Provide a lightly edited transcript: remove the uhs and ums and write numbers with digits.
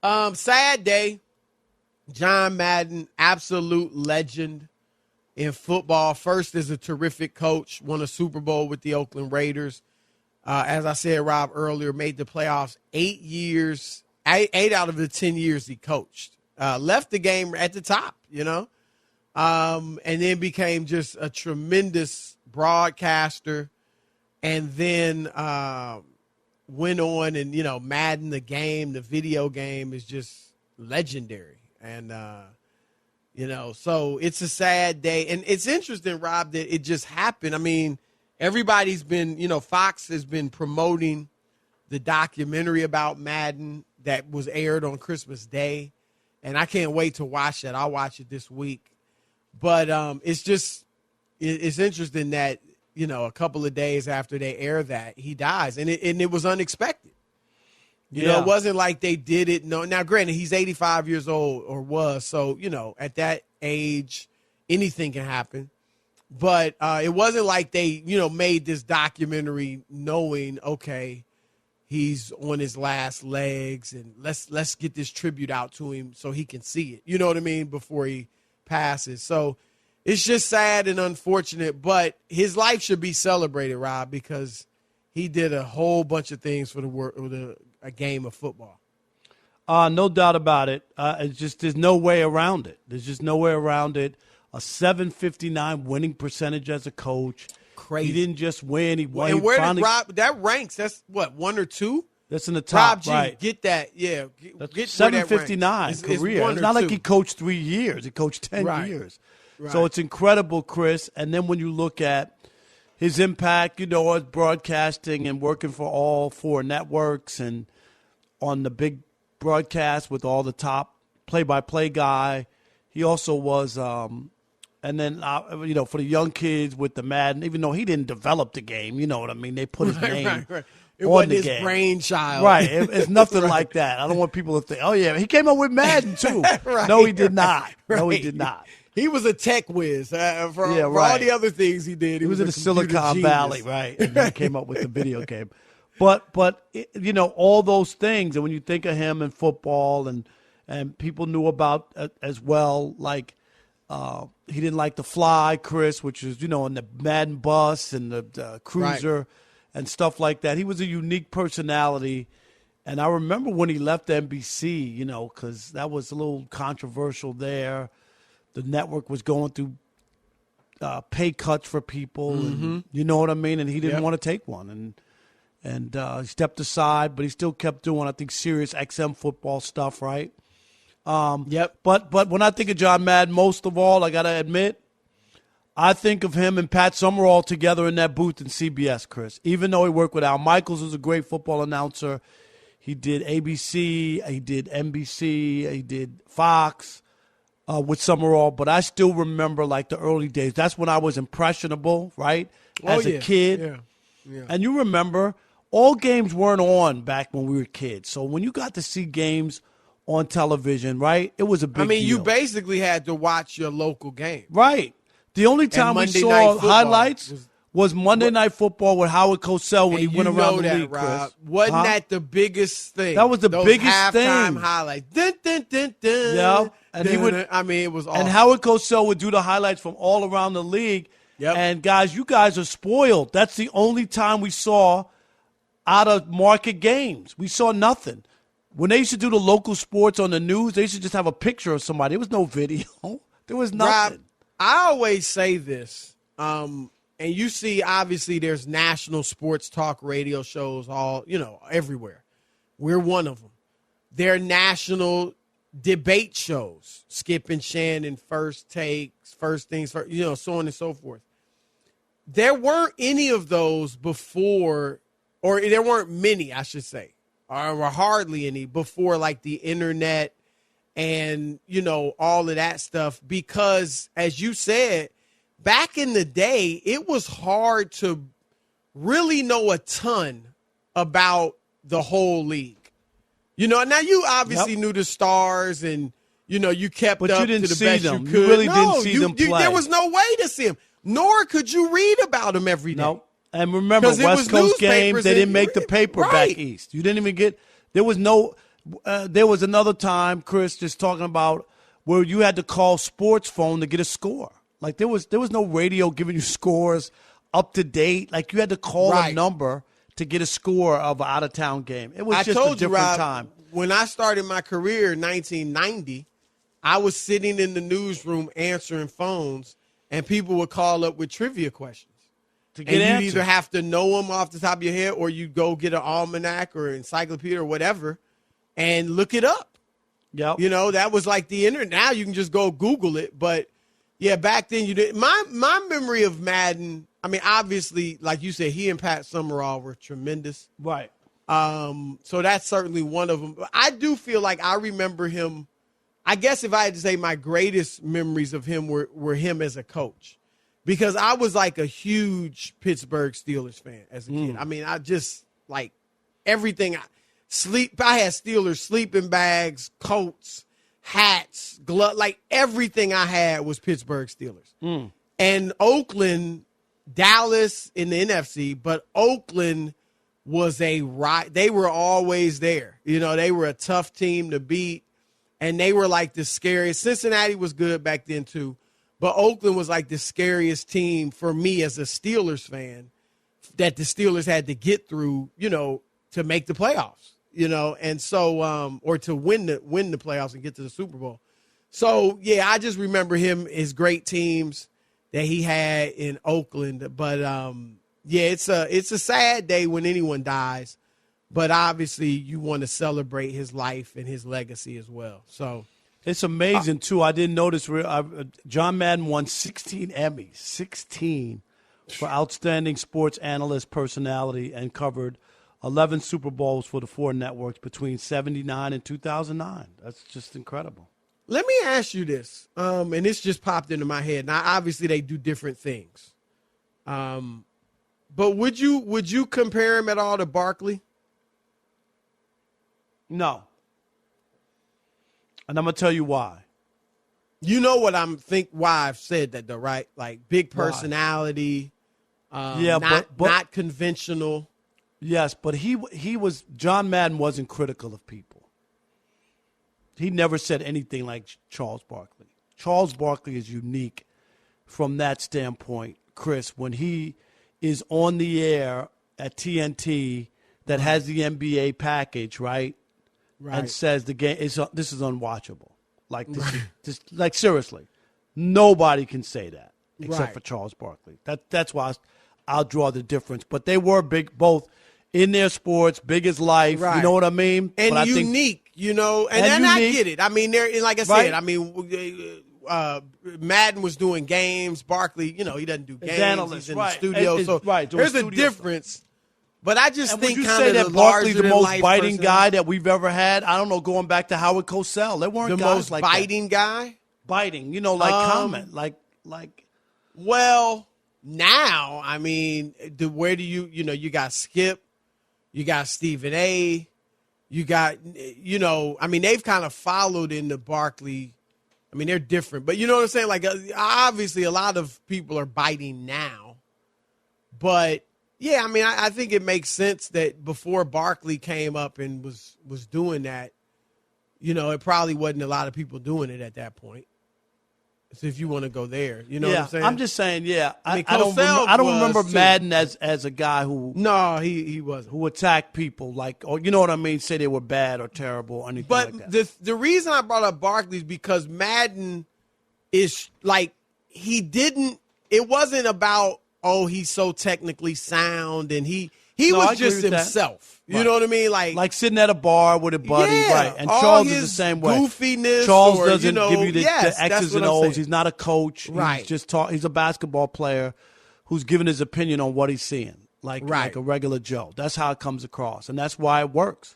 Sad day. John Madden, absolute legend in football. First as a terrific coach, won a Super Bowl with the Oakland Raiders. As I said, Rob, earlier, made the playoffs 8 years, eight out of the 10 years he coached. Left the game at the top, and then became just a tremendous broadcaster. And then went on and, Madden, the game, the video game is just legendary. And, so it's a sad day. And it's interesting, Rob, that it just happened. I mean, everybody's been, Fox has been promoting the documentary about Madden that was aired on Christmas Day. And I can't wait to watch that. I'll watch it this week. But it's interesting that, a couple of days after they air that, he dies. And it was unexpected. It wasn't like they did it. No. Now, granted, he's 85 years old or was. So, at that age, anything can happen. But it wasn't like they, made this documentary knowing, okay, he's on his last legs and let's get this tribute out to him so he can see it. You know what I mean? Before he passes. So it's just sad and unfortunate, but his life should be celebrated, Rob, because he did a whole bunch of things for a game of football. No doubt about it. It's just there's no way around it. There's just no way around it. A 759 winning percentage as a coach. Crazy. He didn't just win. He won. And where did Rob? That ranks. That's what, 1 or 2. That's in the top. Rob G, right? Get that. Yeah. Get 759 career. It's not like he coached 3 years. He coached 10 years. Right. So it's incredible, Chris. And then when you look at his impact, as broadcasting and working for all 4 networks and on the big broadcast with all the top play-by-play guy. He also was, and then, for the young kids with the Madden, even though he didn't develop the game, you know what I mean? They put his name It on wasn't the his game. brainchild. Right. It's nothing like that. I don't want people to think, oh, yeah, he came up with Madden, too. No, he did not. Right. No, he did not. He was a tech whiz. For all the other things he did. He was in the Silicon Valley, right? And then he came up with the video game. But all those things, and when you think of him in football, and people knew about as well, like he didn't like to fly, Chris, which is, in the Madden bus and the cruiser and stuff like that. He was a unique personality. And I remember when he left NBC, because that was a little controversial there. The network was going through pay cuts for people, and you know what I mean? And he didn't want to take one. And he stepped aside, but he still kept doing, I think, serious XM football stuff, right? But when I think of John Madden, most of all, I got to admit, I think of him and Pat Summerall together in that booth in CBS, Chris. Even though he worked with Al Michaels, who's a great football announcer. He did ABC, he did NBC, he did Fox with Summerall. But I still remember, like, the early days. That's when I was impressionable, right, as a kid. Yeah. And you remember, all games weren't on back when we were kids. So when you got to see games on television, right, it was a big deal. You basically had to watch your local game. Right. The only time we saw highlights was Monday Night Football with Howard Cosell when he went around the league, Chris. Wasn't that the biggest thing? That was the biggest thing. Halftime highlights. Dun, dun, dun, dun, yeah. And he would, it was awesome. And Howard Cosell would do the highlights from all around the league. Yep. And, guys, you guys are spoiled. That's the only time we saw out-of-market games. We saw nothing. When they used to do the local sports on the news, they used to just have a picture of somebody. There was no video. There was nothing. Rob, I always say this, and you see, obviously, there's national sports talk radio shows all, everywhere. We're one of them. They're national debate shows, Skip and Shannon, First Takes, First Things First, so on and so forth. There weren't any of those before, or there weren't many, I should say, or hardly any before, like the internet and, all of that stuff. Because, as you said, back in the day, it was hard to really know a ton about the whole league. Now you obviously knew the stars and, you kept but up you didn't to the see best them. you could. You really didn't see them play. There was no way to see them, nor could you read about them every day. No. And remember, West Coast games, they didn't make the paper back east. You didn't even get – there was no There was another time, Chris, just talking about where you had to call sports phone to get a score. Like there was no radio giving you scores up to date. Like you had to call a number to get a score of an out-of-town game. It was just a different time. When I started my career in 1990, I was sitting in the newsroom answering phones, and people would call up with trivia questions. To get answers. You'd either have to know them off the top of your head, or you go get an almanac or encyclopedia or whatever and look it up. Yep. You know, that was like the internet. Now you can just go Google it. But, yeah, back then you did. My memory of Madden, I mean, obviously, like you said, he and Pat Summerall were tremendous. Right. So that's certainly one of them. I do feel like I remember him. I guess if I had to say my greatest memories of him were him as a coach, because I was like a huge Pittsburgh Steelers fan as a kid. I mean, I just like everything. I had Steelers sleeping bags, coats, hats, gloves, like everything I had was Pittsburgh Steelers. And Oakland, Dallas in the NFC, but Oakland was they were always there. You know, they were a tough team to beat, and they were like the scariest. Cincinnati was good back then too, but Oakland was like the scariest team for me as a Steelers fan that the Steelers had to get through, you know, to make the playoffs, you know, and so or to win the playoffs and get to the Super Bowl. So yeah, I just remember his great teams that he had in Oakland, but yeah, it's a sad day when anyone dies, but obviously you want to celebrate his life and his legacy as well. So it's amazing too. I didn't notice. John Madden won 16 Emmys, 16 for outstanding sports analyst personality, and covered 11 Super Bowls for the 4 networks between 1979 and 2009. That's just incredible. Let me ask you this, and this just popped into my head. Now, obviously, they do different things. But would you compare him at all to Barkley? No. And I'm going to tell you why. You know what why I've said that though, right? Like big personality, not conventional. Yes, but John Madden wasn't critical of people. He never said anything like Charles Barkley. Charles Barkley is unique from that standpoint, Chris, when he is on the air at TNT that has the NBA package, right? Right. And says the game this is unwatchable. Like this like seriously. Nobody can say that except for Charles Barkley. That's why I'll draw the difference. But they were big, both in their sports, big as life. Right. You know what I mean? And but unique, you know. And I get it. I mean, they're like I said. I mean, Madden was doing games. Barkley, you know, he doesn't do games. He's in the studio. There's a difference. Stuff. But I just think would you say that Barkley's the most biting guy that we've ever had? I don't know, going back to Howard Cosell. There weren't the guys most like biting guy? Biting, you know, like comment. Like well, now, I mean, where do you got Skip, you got Stephen A, you got, you know, I mean, they've kind of followed in the Barkley. I mean, they're different. But you know what I'm saying? Like, obviously, a lot of people are biting now. But yeah, I mean, I think it makes sense that before Barkley came up and was doing that, you know, it probably wasn't a lot of people doing it at that point. So if you want to go there, you know what I'm saying? I'm just saying, I mean, I don't remember Madden as a guy who he wasn't, who attacked people like, or you know what I mean, say they were bad or terrible or anything like that. But the reason I brought up Barkley is because Madden is like it wasn't about, oh, he's so technically sound, and he was just himself. You know what I mean? Like sitting at a bar with a buddy, right? And Charles is the same way. Goofiness. Charles doesn't give you the X's and O's. He's not a coach. Right. He's just he's a basketball player who's giving his opinion on what he's seeing, like a regular Joe. That's how it comes across, and that's why it works.